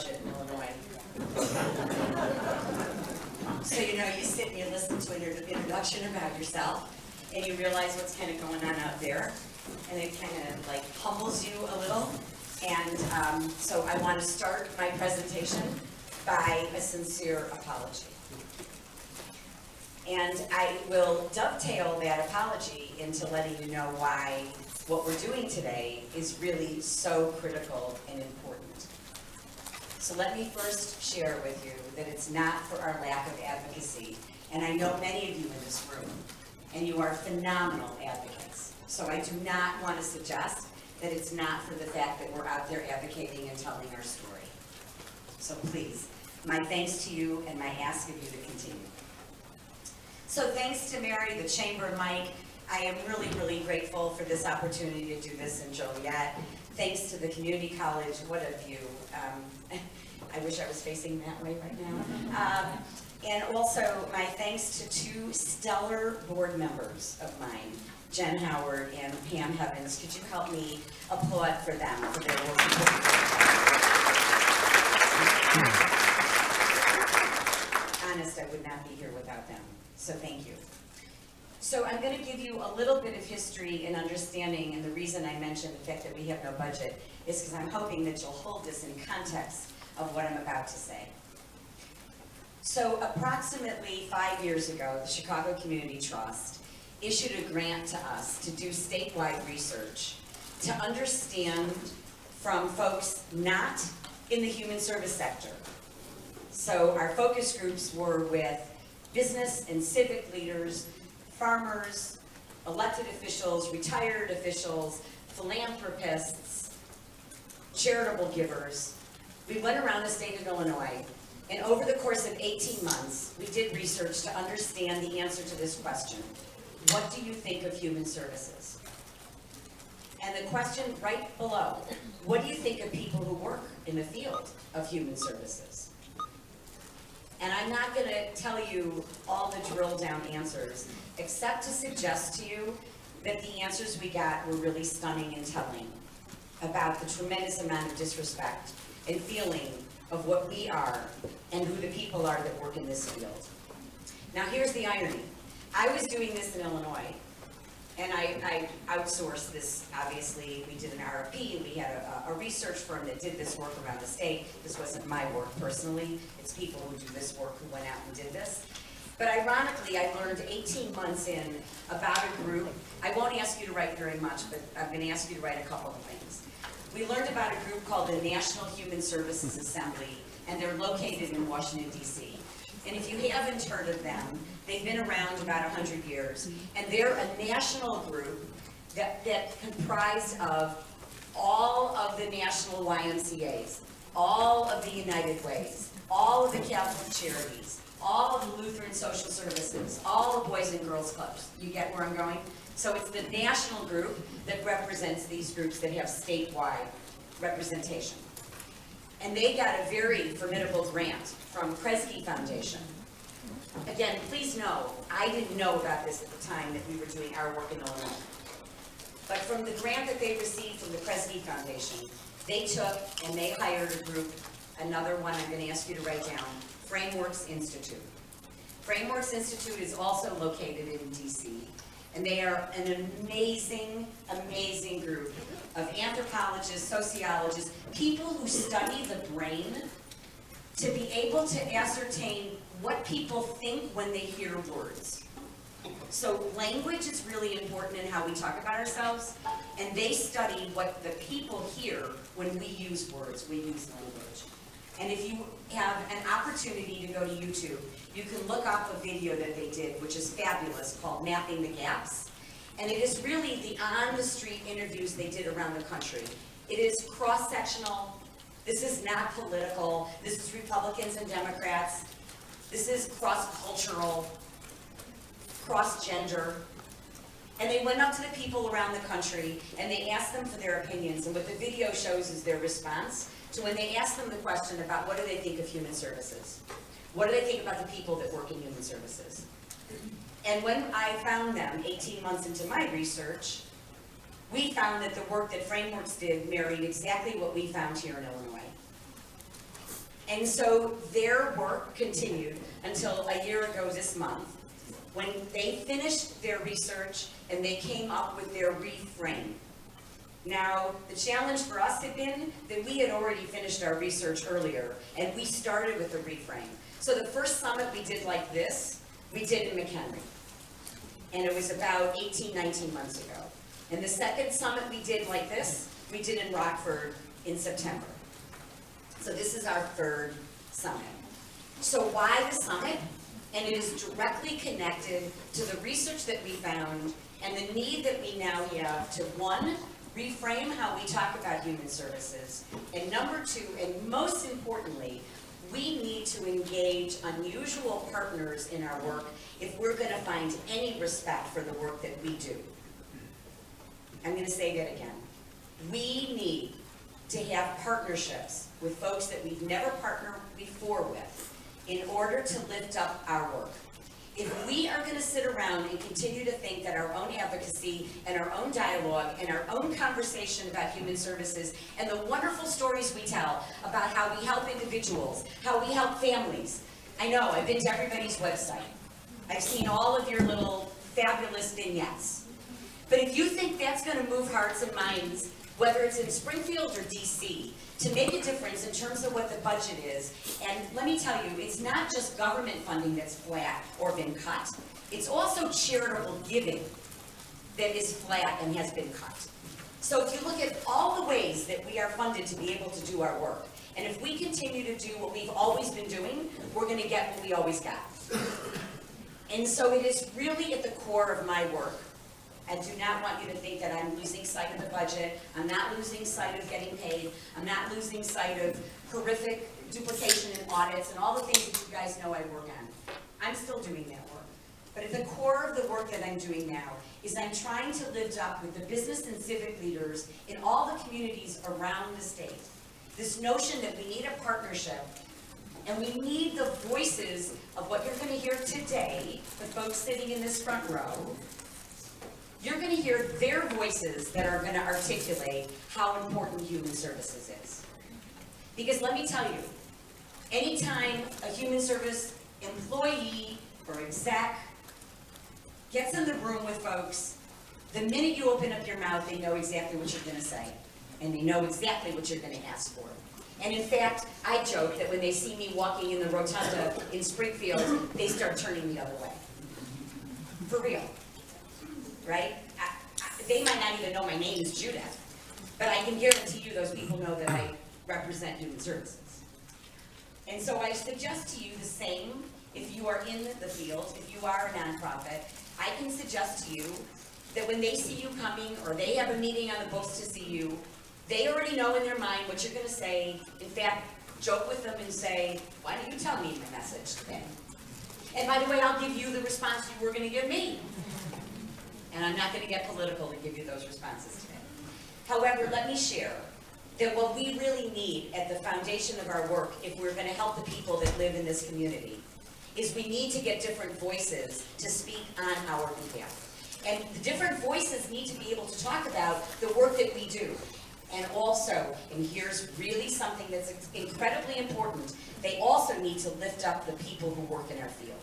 budget in Illinois. So, you know, you sit and you listen to an introduction about yourself, and you realize what's kind of going on out there, and it kind of like humbles you a little. And so I want to start my presentation by a sincere apology. And I will dovetail that apology into letting you know why what we're doing today is really so critical and important. So let me first share with you that it's not for our lack of advocacy. And I know many of you in this room, and you are phenomenal advocates. So I do not want to suggest that it's not for the fact that we're out there advocating and telling our story. So please, my thanks to you and my ask of you to continue. So thanks to Mary, the Chamber, Mike. I am really, really grateful for this opportunity to do this in Joliet. Thanks to the community college, what a view. I wish I was facing that way right now. And also my thanks to two stellar board members of mine, Jen Howard and Pam Heavens. Could you help me applaud for them for their work? Honest, I would not be here without them. So thank you. So I'm going to give you a little bit of history and understanding, and the reason I mentioned the fact that we have no budget is because I'm hoping that you'll hold this in context of what I'm about to say. So approximately 5 years ago, the Chicago Community Trust issued a grant to us to do statewide research to understand from folks not in the human service sector. So our focus groups were with business and civic leaders, farmers, elected officials, retired officials, philanthropists, charitable givers. We went around the state of Illinois, and over the course of 18 months, we did research to understand the answer to this question. What do you think of human services? And the question right below, what do you think of people who work in the field of human services? And I'm not going to tell you all the drill down answers, except to suggest to you that the answers we got were really stunning and telling about the tremendous amount of disrespect and feeling of what we are and who the people are that work in this field. Now here's the irony. I was doing this in Illinois, and I outsourced this. Obviously, we did an RFP, we had a research firm that did this work around the state. This wasn't my work personally, it's people who do this work who went out and did this. But ironically, I learned 18 months in about a group. I won't ask you to write very much, but I'm going to ask you to write a couple of things. We learned about a group called the National Human Services Assembly, and they're located in Washington, D.C. And if you haven't heard of them, they've been around about 100 years, and they're a national group that comprised of all of the national YMCAs, all of the United Ways, all of the Catholic Charities, all of the Lutheran Social Services, all the Boys and Girls Clubs. You get where I'm going? So it's the national group that represents these groups that have statewide representation. And they got a very formidable grant from Kresge Foundation. Again, please know, I didn't know about this at the time that we were doing our work in Illinois. But from the grant that they received from the Kresge Foundation, they took and they hired a group, another one I'm going to ask you to write down, Frameworks Institute. Frameworks Institute is also located in DC, and they are an amazing, amazing group of anthropologists, sociologists, people who study the brain to be able to ascertain what people think when they hear words. So language is really important in how we talk about ourselves, and they study what the people hear when we use words, we use language. And if you have an opportunity to go to YouTube, you can look up a video that they did, which is fabulous, called Mapping the Gaps. And it is really the on-the-street interviews they did around the country. It is cross-sectional. This is not political. This is Republicans and Democrats. This is cross-cultural, cross-gender. And they went up to the people around the country and they asked them for their opinions. And what the video shows is their response to when they asked them the question about what do they think of human services? What do they think about the people that work in human services? And when I found them 18 months into my research, we found that the work that Frameworks did married exactly what we found here in Illinois. And so their work continued until a year ago this month, when they finished their research and they came up with their reframe. Now, the challenge for us had been that we had already finished our research earlier, and we started with the reframe. So the first summit we did like this, we did in McHenry. And it was about 18, 19 months ago. And the second summit we did like this, we did in Rockford in September. So this is our third summit. So why the summit? And it is directly connected to the research that we found and the need that we now have to, one, reframe how we talk about human services, and number two, and most importantly, we need to engage unusual partners in our work if we're going to find any respect for the work that we do. I'm going to say that again. We need to have partnerships with folks that we've never partnered before with in order to lift up our work. If we are going to sit around and continue to think that our own advocacy and our own dialogue and our own conversation about human services and the wonderful stories we tell about how we help individuals, how we help families. I know, I've been to everybody's website. I've seen all of your little fabulous vignettes. But if you think that's going to move hearts and minds, whether it's in Springfield or DC, to make a difference in terms of what the budget is. And let me tell you, it's not just government funding that's flat or been cut. It's also charitable giving that is flat and has been cut. So if you look at all the ways that we are funded to be able to do our work, and if we continue to do what we've always been doing, we're going to get what we always got. And so it is really at the core of my work. I do not want you to think that I'm losing sight of the budget. I'm not losing sight of getting paid. I'm not losing sight of horrific duplication and audits and all the things that you guys know I work on. I'm still doing that work. But at the core of the work that I'm doing now is I'm trying to lift up with the business and civic leaders in all the communities around the state this notion that we need a partnership and we need the voices of what you're going to hear today, the folks sitting in this front row. You're going to hear their voices that are going to articulate how important human services is. Because let me tell you, anytime a human service employee or exec gets in the room with folks, the minute you open up your mouth, they know exactly what you're going to say. And they know exactly what you're going to ask for. And in fact, I joke that when they see me walking in the rotunda in Springfield, they start turning the other way. For real. Right? They might not even know my name is Judith, but I can guarantee you those people know that I represent human services. And so I suggest to you the same if you are in the field, if you are a nonprofit. I can suggest to you that when they see you coming or they have a meeting on the books to see you, they already know in their mind what you're going to say. In fact, joke with them and say, why don't you tell me my message today? And by the way, I'll give you the response you were going to give me. And I'm not going to get political to give you those responses today. However, let me share that what we really need at the foundation of our work, if we're going to help the people that live in this community, is we need to get different voices to speak on our behalf. And the different voices need to be able to talk about the work that we do. And also, and here's really something that's incredibly important, they also need to lift up the people who work in our field.